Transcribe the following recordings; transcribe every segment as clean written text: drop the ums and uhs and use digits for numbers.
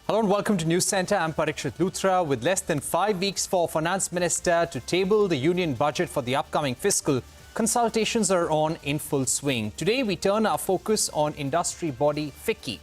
Hello and welcome to News Centre. I'm Parikshit Luthra. With less than 5 weeks for Finance Minister to table the union budget for the upcoming fiscal, consultations are on in full swing. Today we turn our focus on industry body FICCI.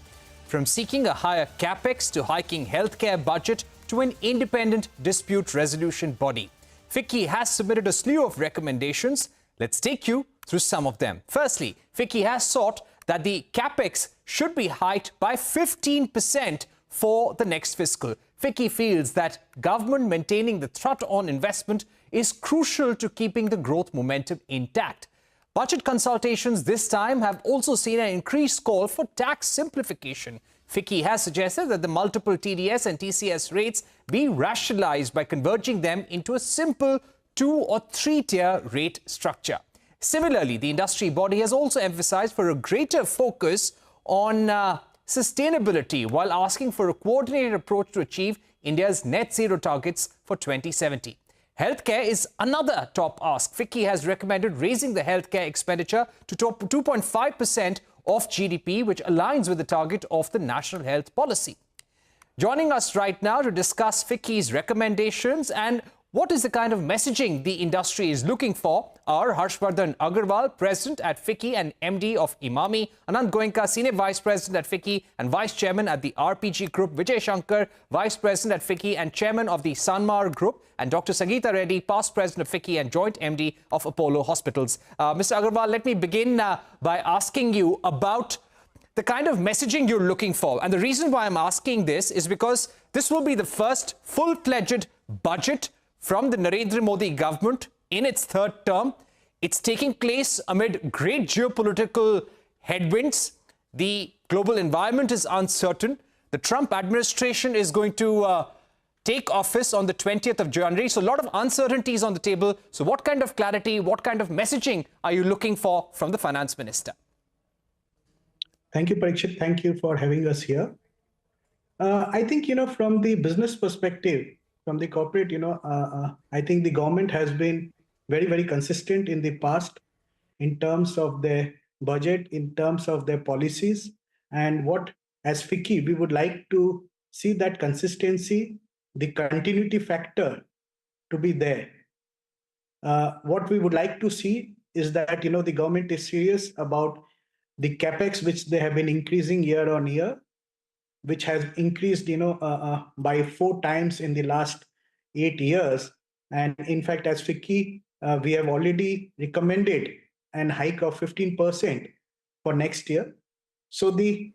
From seeking a higher Capex to hiking healthcare budget to an independent dispute resolution body, FICCI has submitted a slew of recommendations. Let's take you through some of them. Firstly, FICCI has sought that the Capex should be hiked by 15% for the next fiscal. FICCI feels that government maintaining the thrust on investment is crucial to keeping the growth momentum intact. Budget consultations this time have also seen an increased call for tax simplification. FICCI has suggested that the multiple TDS and TCS rates be rationalized by converging them into a simple 2- or 3-tier rate structure. Similarly, the industry body has also emphasized for a greater focus on sustainability while asking for a coordinated approach to achieve India's net zero targets for 2070. Healthcare is another top ask. FICCI has recommended raising the healthcare expenditure to 2.5% of GDP, which aligns with the target of the National Health Policy. Joining us right now to discuss FICCI's recommendations and what is the kind of messaging the industry is looking for are Harshvardhan Agarwal, President at FICCI and MD of Imami, Anand Goenka, Senior Vice President at FICCI and Vice Chairman at the RPG Group, Vijay Shankar, Vice President at FICCI and Chairman of the Sanmar Group, and Dr. Sangeeta Reddy, Past President of FICCI and Joint MD of Apollo Hospitals. Mr. Agarwal, let me begin by asking you about the kind of messaging you're looking for. And the reason why I'm asking this is because this will be the first full-fledged budget from the Narendra Modi government in its third term. It's taking place amid great geopolitical headwinds. The global environment is uncertain. The Trump administration is going to take office on the 20th of January. So a lot of uncertainties on the table. So what kind of clarity, what kind of messaging are you looking for from the finance minister? Thank you, Parikshit. Thank you for having us here. I think, from the business perspective, from the corporate, I think the government has been very, very consistent in the past in terms of their budget, in terms of their policies. And what, as FICCI, we would like to see that consistency, the continuity factor to be there. What we would like to see is that, the government is serious about the Capex, which they have been increasing year on year, which has increased, by 4 times in the last 8 years. And in fact, as FICCI, we have already recommended an hike of 15% for next year. So we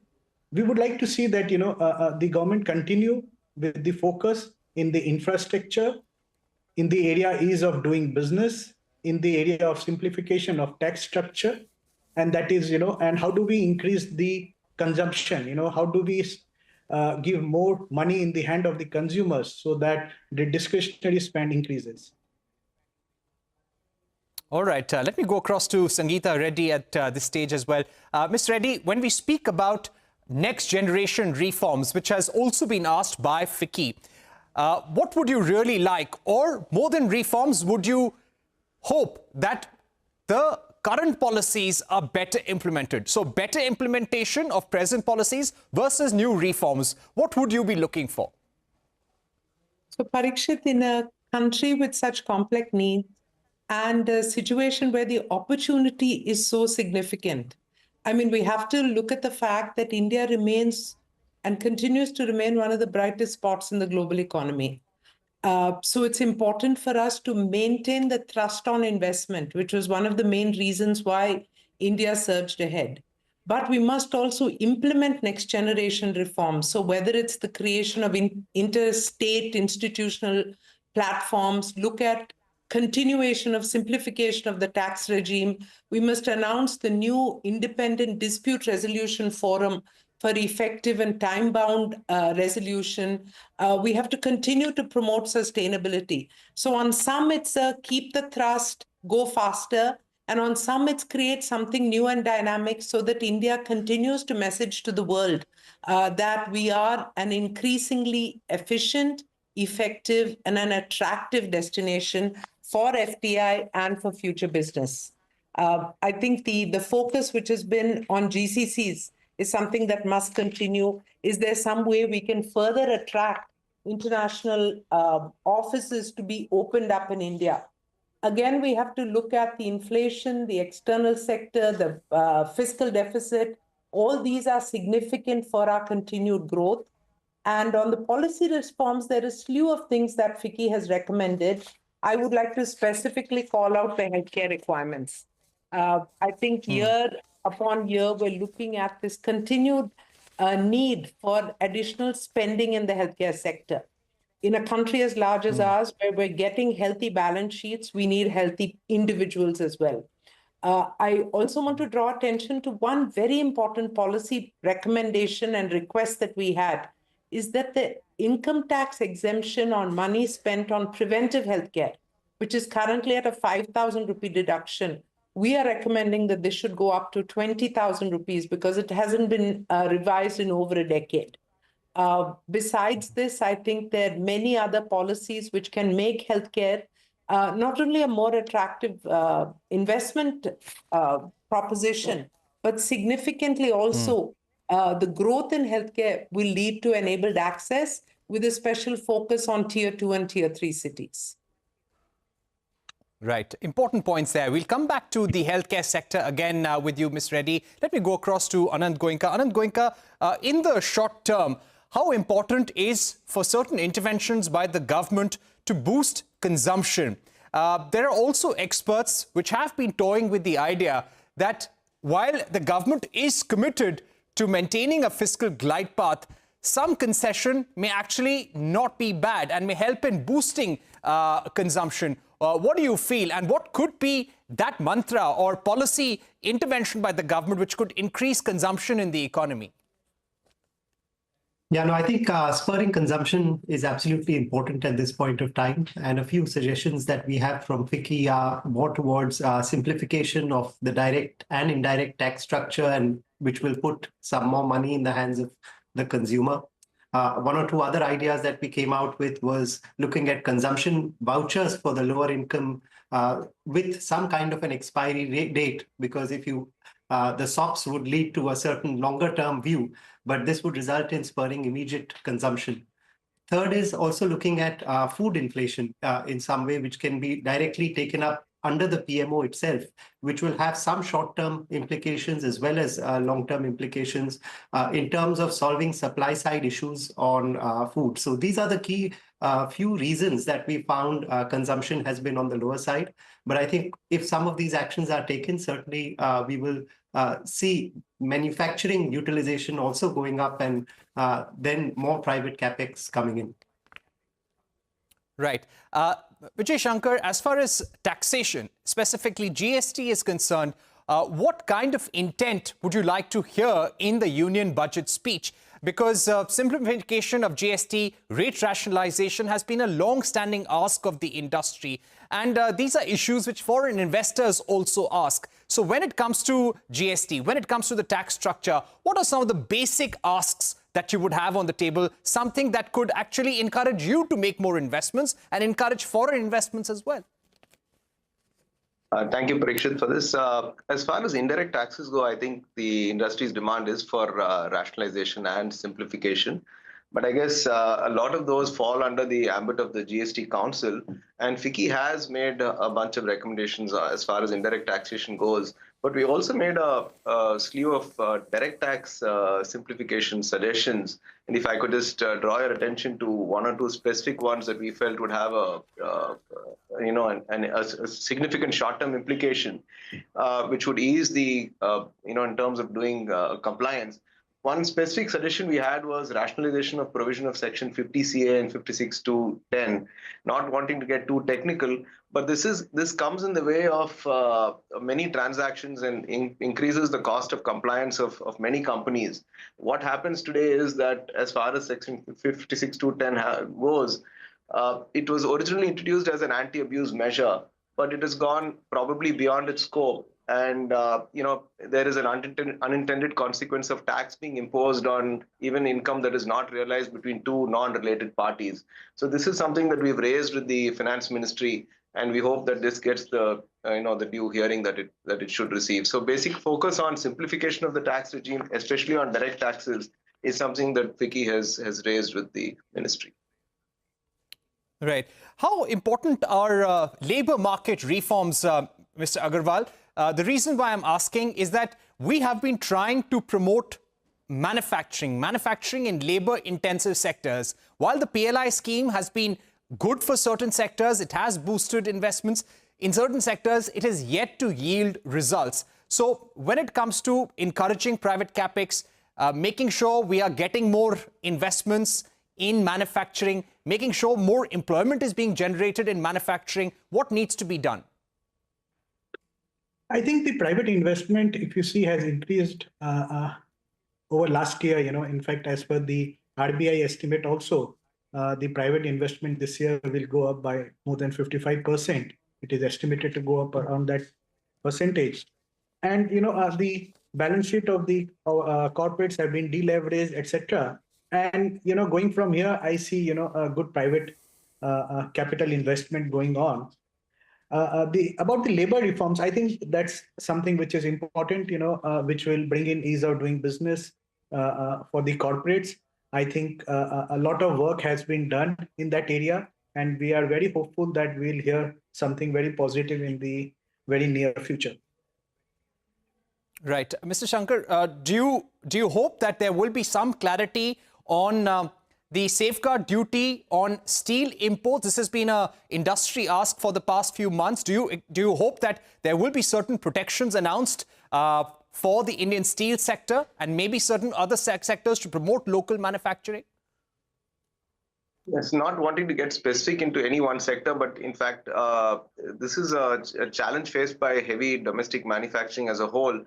would like to see that, the government continue with the focus in the infrastructure, in the area ease of doing business, in the area of simplification of tax structure. And that is, and how do we increase the consumption? How do we give more money in the hand of the consumers so that the discretionary spend increases? All right, let me go across to Sangeeta Reddy at this stage as well. Ms. Reddy, when we speak about next generation reforms, which has also been asked by FICCI, what would you really like? Or more than reforms, would you hope that the current policies are better implemented? So better implementation of present policies versus new reforms. What would you be looking for? So Parikshit, in a country with such complex needs and a situation where the opportunity is so significant, I mean, we have to look at the fact that India remains and continues to remain one of the brightest spots in the global economy. So it's important for us to maintain the thrust on investment, which was one of the main reasons why India surged ahead. But we must also implement next generation reforms. So whether it's the creation of interstate institutional platforms, look at continuation of simplification of the tax regime, we must announce the new independent dispute resolution forum for effective and time-bound resolution. We have to continue to promote sustainability. So on some, it's keep the thrust, go faster. And on some, it's create something new and dynamic so that India continues to message to the world that we are an increasingly efficient, effective, and an attractive destination for FDI and for future business. I think the focus which has been on GCCs is something that must continue. Is there some way we can further attract international offices to be opened up in India? Again, we have to look at the inflation, the external sector, the fiscal deficit. All these are significant for our continued growth. And on the policy reforms, there is a slew of things that FICCI has recommended. I would like to specifically call out the healthcare requirements. I think year upon year, we're looking at this continued need for additional spending in the healthcare sector. In a country as large as ours, where we're getting healthy balance sheets, we need healthy individuals as well. I also want to draw attention to one very important policy recommendation and request that we had, is that the income tax exemption on money spent on preventive healthcare, which is currently at a 5,000 rupee deduction, we are recommending that this should go up to 20,000 rupees because it hasn't been revised in over a decade. Besides this, I think there are many other policies which can make healthcare not only a more attractive investment proposition, but significantly also the growth in healthcare will lead to enabled access with a special focus on tier 2 and tier 3 cities. Right. Important points there. We'll come back to the healthcare sector again with you, Ms. Reddy. Let me go across to Anand Goenka. Anand Goenka, in the short term, how important is for certain interventions by the government to boost consumption? There are also experts which have been toying with the idea that while the government is committed to maintaining a fiscal glide path, some concession may actually not be bad and may help in boosting consumption. What do you feel, and what could be that mantra or policy intervention by the government which could increase consumption in the economy? Yeah, no, I think spurring consumption is absolutely important at this point of time. And a few suggestions that we have from FICCI are more towards simplification of the direct and indirect tax structure, and which will put some more money in the hands of the consumer. One or two other ideas that we came out with was looking at consumption vouchers for the lower income with some kind of an expiry date, because if you the SOPs would lead to a certain longer term view, but this would result in spurring immediate consumption. Third is also looking at food inflation in some way, which can be directly taken up under the PMO itself, which will have some short-term implications as well as long-term implications in terms of solving supply-side issues on food. So these are the key few reasons that we found consumption has been on the lower side. But I think if some of these actions are taken, certainly we will see manufacturing utilization also going up, and then more private capex coming in. Right. Vijay Shankar, as far as taxation, specifically GST is concerned, what kind of intent would you like to hear in the union budget speech? Because simplification of GST, rate rationalization has been a long-standing ask of the industry. And these are issues which foreign investors also ask. So when it comes to GST, when it comes to the tax structure, what are some of the basic asks that you would have on the table, something that could actually encourage you to make more investments and encourage foreign investments as well? Thank you, Parikshit, for this. As far as indirect taxes go, I think the industry's demand is for rationalization and simplification. But I guess a lot of those fall under the ambit of the GST Council. And FICCI has made a bunch of recommendations as far as indirect taxation goes. But we also made a slew of direct tax simplification suggestions. And if I could just draw your attention to one or two specific ones that we felt would have a significant short-term implication, which would ease the, in terms of doing compliance. One specific suggestion we had was rationalization of provision of Section 50 CA and 56(2)(10). Not wanting to get too technical, but this comes in the way of many transactions and increases the cost of compliance of many companies. What happens today is that as far as Section 56(2)(10) goes, it was originally introduced as an anti-abuse measure, but it has gone probably beyond its scope. And, there is an unintended consequence of tax being imposed on even income that is not realized between two non-related parties. So this is something that we've raised with the finance ministry, and we hope that this gets the the due hearing that it should receive. So basic focus on simplification of the tax regime, especially on direct taxes, is something that FICCI has raised with the ministry. Right. How important are labor market reforms, Mr. Agarwal? The reason why I'm asking is that we have been trying to promote manufacturing in labor-intensive sectors. While the PLI scheme has been good for certain sectors, it has boosted investments. In certain sectors, it has yet to yield results. So when it comes to encouraging private capex, making sure we are getting more investments in manufacturing, making sure more employment is being generated in manufacturing, what needs to be done? I think the private investment, if you see, has increased over last year. In fact, as per the RBI estimate also, the private investment this year will go up by more than 55%. It is estimated to go up around that percentage. And, the balance sheet of the corporates have been deleveraged, etc. And, going from here, I see, a good private capital investment going on. About the labor reforms, I think that's something which is important, which will bring in ease of doing business for the corporates. I think a lot of work has been done in that area, and we are very hopeful that we'll hear something very positive in the very near future. Right. Mr. Shankar, do you hope that there will be some clarity on the safeguard duty on steel imports? This has been an industry ask for the past few months. Do you hope that there will be certain protections announced for the Indian steel sector and maybe certain other sectors to promote local manufacturing? Yes, not wanting to get specific into any one sector, but in fact, this is a challenge faced by heavy domestic manufacturing as a whole.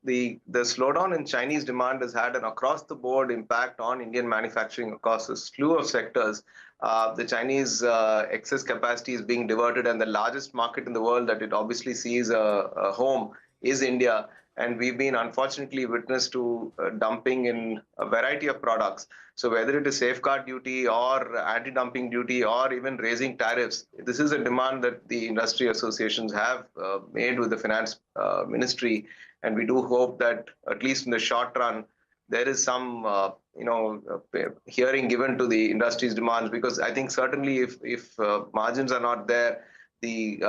The slowdown in Chinese demand has had an across-the-board impact on Indian manufacturing across a slew of sectors. The Chinese excess capacity is being diverted, and the largest market in the world that it obviously sees a home is India. And we've been unfortunately witness to dumping in a variety of products. So whether it is safeguard duty or anti-dumping duty or even raising tariffs, this is a demand that the industry associations have made with the finance ministry. And we do hope that at least in the short run, there is some hearing given to the industry's demands, because I think certainly if margins are not there, the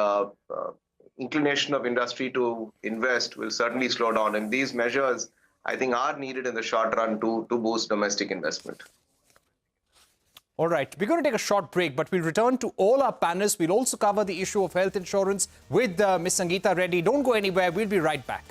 inclination of industry to invest will certainly slow down. And these measures, I think, are needed in the short run to boost domestic investment. All right, we're going to take a short break, but we'll return to all our panelists. We'll also cover the issue of health insurance with Ms. Sangeeta Reddy. Don't go anywhere. We'll be right back.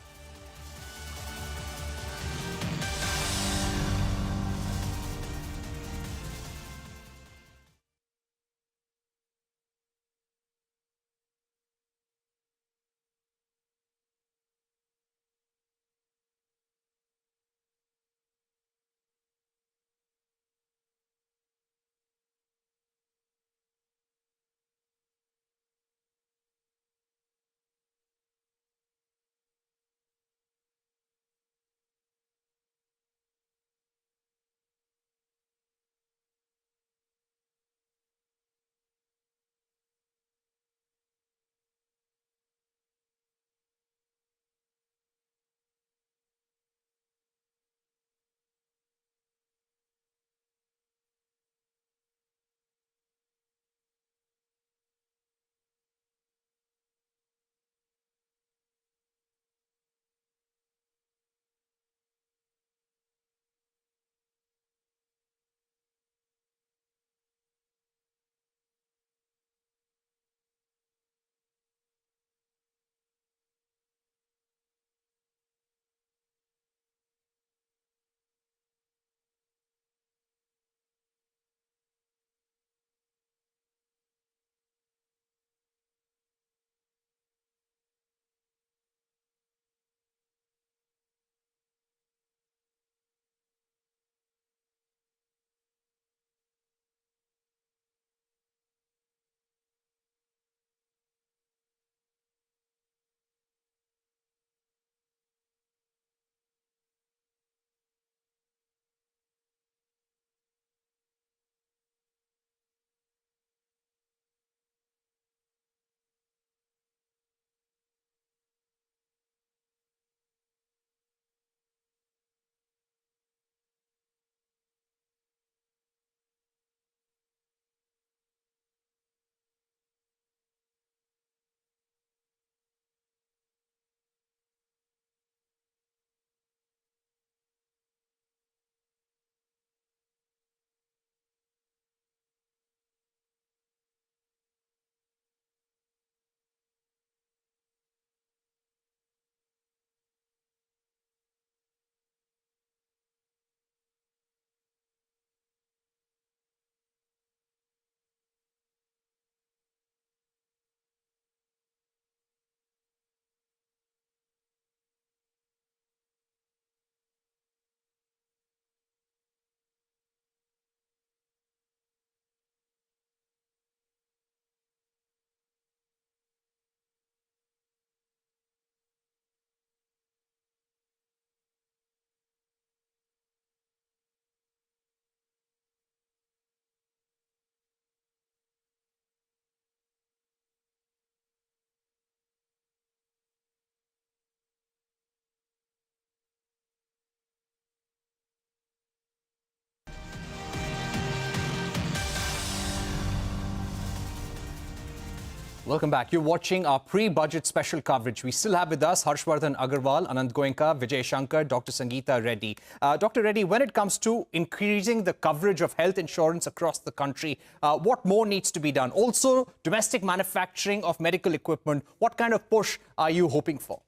Welcome back. You're watching our pre-budget special coverage. We still have with us Harshvardhan Agarwal, Anand Goenka, Vijay Shankar, Dr. Sangeeta Reddy. Dr. Reddy, when it comes to increasing the coverage of health insurance across the country, what more needs to be done? Also, domestic manufacturing of medical equipment, what kind of push are you hoping for?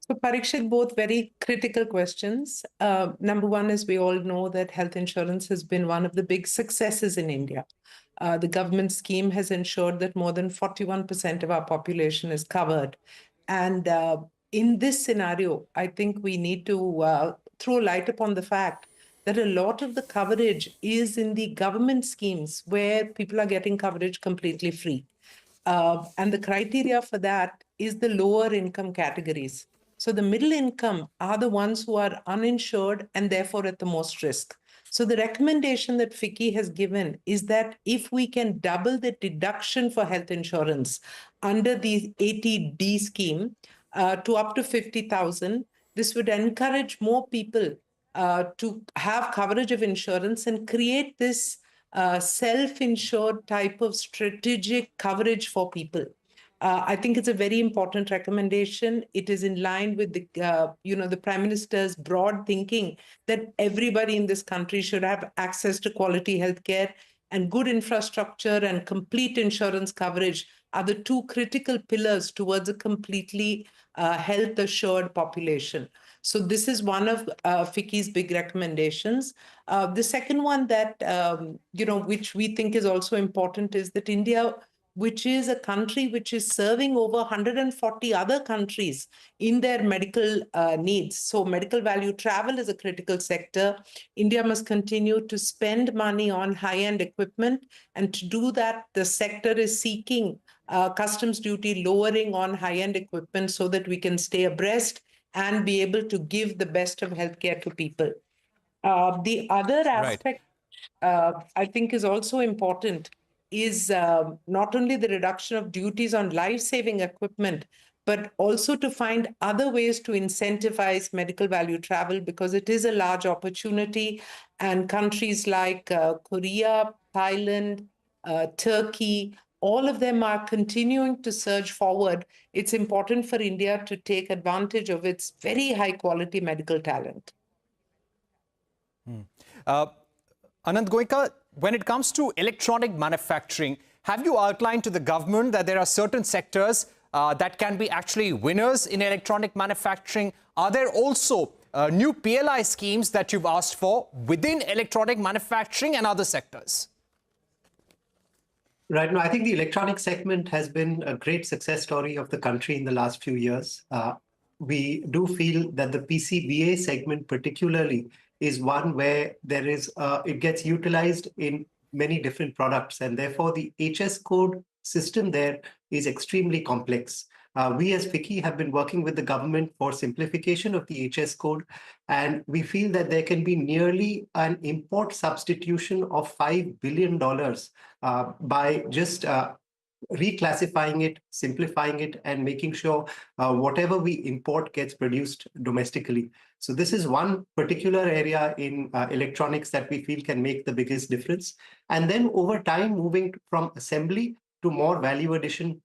So, Parikshit, both very critical questions. Number one is we all know that health insurance has been one of the big successes in India. The government scheme has ensured that more than 41% of our population is covered. And in this scenario, I think we need to throw light upon the fact that a lot of the coverage is in the government schemes where people are getting coverage completely free. And the criteria for that is the lower income categories. So the middle income are the ones who are uninsured and therefore at the most risk. So the recommendation that FICCI has given is that if we can double the deduction for health insurance under the 80D scheme to up to 50,000, this would encourage more people to have coverage of insurance and create this self-insured type of strategic coverage for people. I think it's a very important recommendation. It is in line with the, the Prime Minister's broad thinking that everybody in this country should have access to quality healthcare, and good infrastructure and complete insurance coverage are the two critical pillars towards a completely health-assured population. So this is one of FICCI's big recommendations. The second one that, which we think is also important is that India, which is a country which is serving over 140 other countries in their medical needs. So medical value travel is a critical sector. India must continue to spend money on high-end equipment. And to do that, the sector is seeking customs duty lowering on high-end equipment so that we can stay abreast and be able to give the best of healthcare to people. The other aspect I think is also important is not only the reduction of duties on life-saving equipment, but also to find other ways to incentivize medical value travel, because it is a large opportunity. And countries like Korea, Thailand, Turkey, all of them are continuing to surge forward. It's important for India to take advantage of its very high-quality medical talent. Anand Goenka, when it comes to electronic manufacturing, have you outlined to the government that there are certain sectors that can be actually winners in electronic manufacturing? Are there also new PLI schemes that you've asked for within electronic manufacturing and other sectors? Right. No, I think the electronic segment has been a great success story of the country in the last few years. We do feel that the PCBA segment particularly is one where there is it gets utilized in many different products, and therefore the HS code system there is extremely complex. We as FICCI have been working with the government for simplification of the HS code, and we feel that there can be nearly an import substitution of $5 billion by just reclassifying it, simplifying it, and making sure whatever we import gets produced domestically. So this is one particular area in electronics that we feel can make the biggest difference. And then over time, moving from assembly to more value addition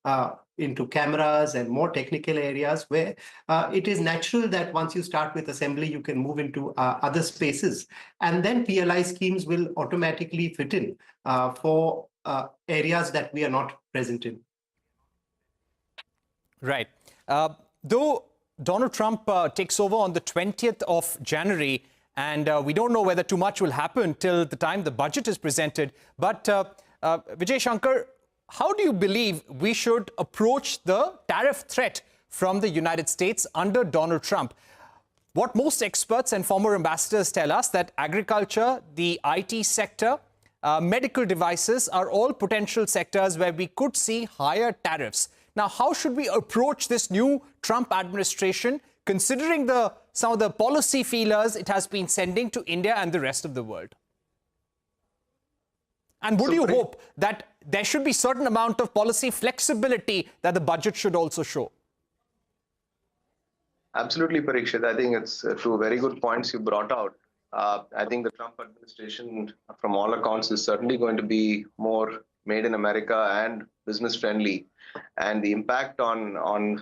into cameras and more technical areas where it is natural that once you start with assembly, you can move into other spaces. And then PLI schemes will automatically fit in for areas that we are not present in. Right. Though Donald Trump takes over on the 20th of January, and we don't know whether too much will happen till the time the budget is presented. But Vijay Shankar, how do you believe we should approach the tariff threat from the United States under Donald Trump? What most experts and former ambassadors tell us that agriculture, the IT sector, medical devices are all potential sectors where we could see higher tariffs. Now, how should we approach this new Trump administration, considering some of the policy feelers it has been sending to India and the rest of the world? And would you hope that there should be certain amount of policy flexibility that the budget should also show? Absolutely, Parikshit. I think it's two very good points you brought out. I think the Trump administration, from all accounts, is certainly going to be more made in America and business friendly, and the impact on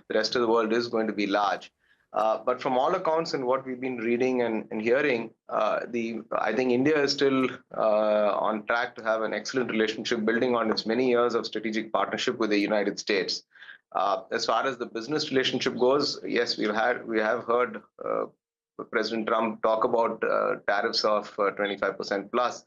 the rest of the world is going to be large. But from all accounts and what we've been reading and hearing, I think India is still on track to have an excellent relationship, building on its many years of strategic partnership with the United States. As far as the business relationship goes, yes, we have heard President Trump talk about tariffs of 25% plus.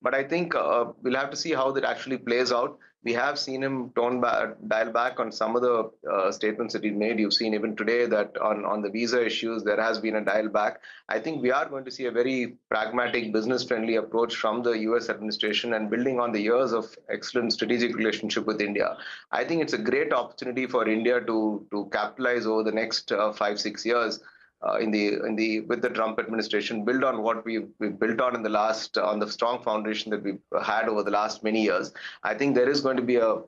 But I think we'll have to see how that actually plays out. We have seen him dial back on some of the statements that he made. You've seen even today that on the visa issues, there has been a dial back. I think we are going to see a very pragmatic, business-friendly approach from the US administration and building on the years of excellent strategic relationship with India. I think it's a great opportunity for India to capitalize over the next 5-6 years with the Trump administration, build on what we've built on on the strong foundation that we've had over the last many years. I think there is going to be a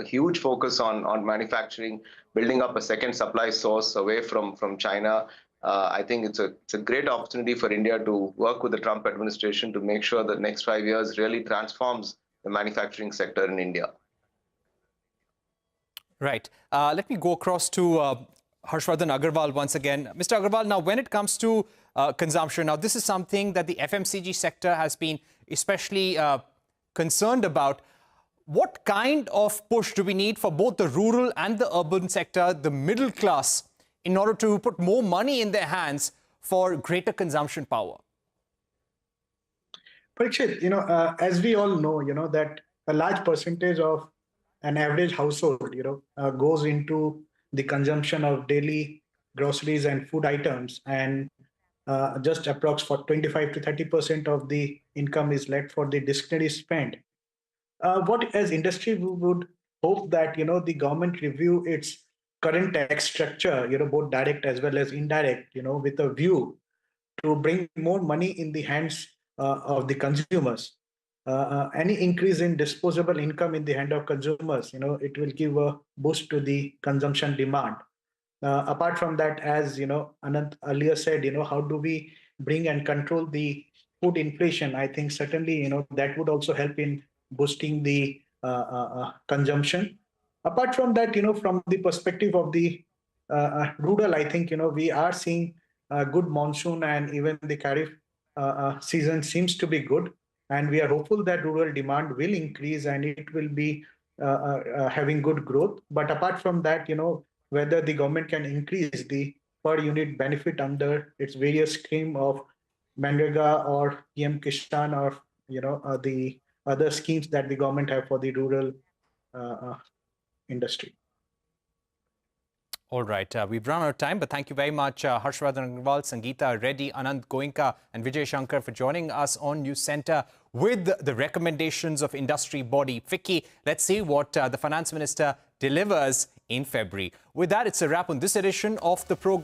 huge focus on manufacturing, building up a second supply source away from China. I think it's a great opportunity for India to work with the Trump administration to make sure that next 5 years really transforms the manufacturing sector in India. Right. Let me go across to Harshvardhan Agarwal once again. Mr. Agarwal, now when it comes to consumption, now this is something that the FMCG sector has been especially concerned about. What kind of push do we need for both the rural and the urban sector, the middle class, in order to put more money in their hands for greater consumption power? Parikshit, as we all know, that a large percentage of an average household, goes into the consumption of daily groceries and food items, and just approx for 25 to 30% of the income is left for the discretionary spend. What as industry we would hope that the government review its current tax structure, both direct as well as indirect, with a view to bring more money in the hands of the consumers. Any increase in disposable income in the hand of consumers, it will give a boost to the consumption demand. Apart from that, as Anant earlier said, how do we bring and control the food inflation? I think certainly, that would also help in boosting the consumption. Apart from that, from the perspective of the rural, I think, we are seeing a good monsoon, and even the Kharif season seems to be good. And we are hopeful that rural demand will increase and it will be having good growth. But apart from that, whether the government can increase the per unit benefit under its various scheme of Manrega or PM Kishan or the other schemes that the government have for the rural industry. All right, we've run out of time, but thank you very much, Harshvardhan Agarwal, Sangeeta Reddy, Anand Goenka and Vijay Shankar for joining us on News Center with the recommendations of industry body FICCI. Let's see what the Finance Minister delivers in February. With that, it's a wrap on this edition of the program.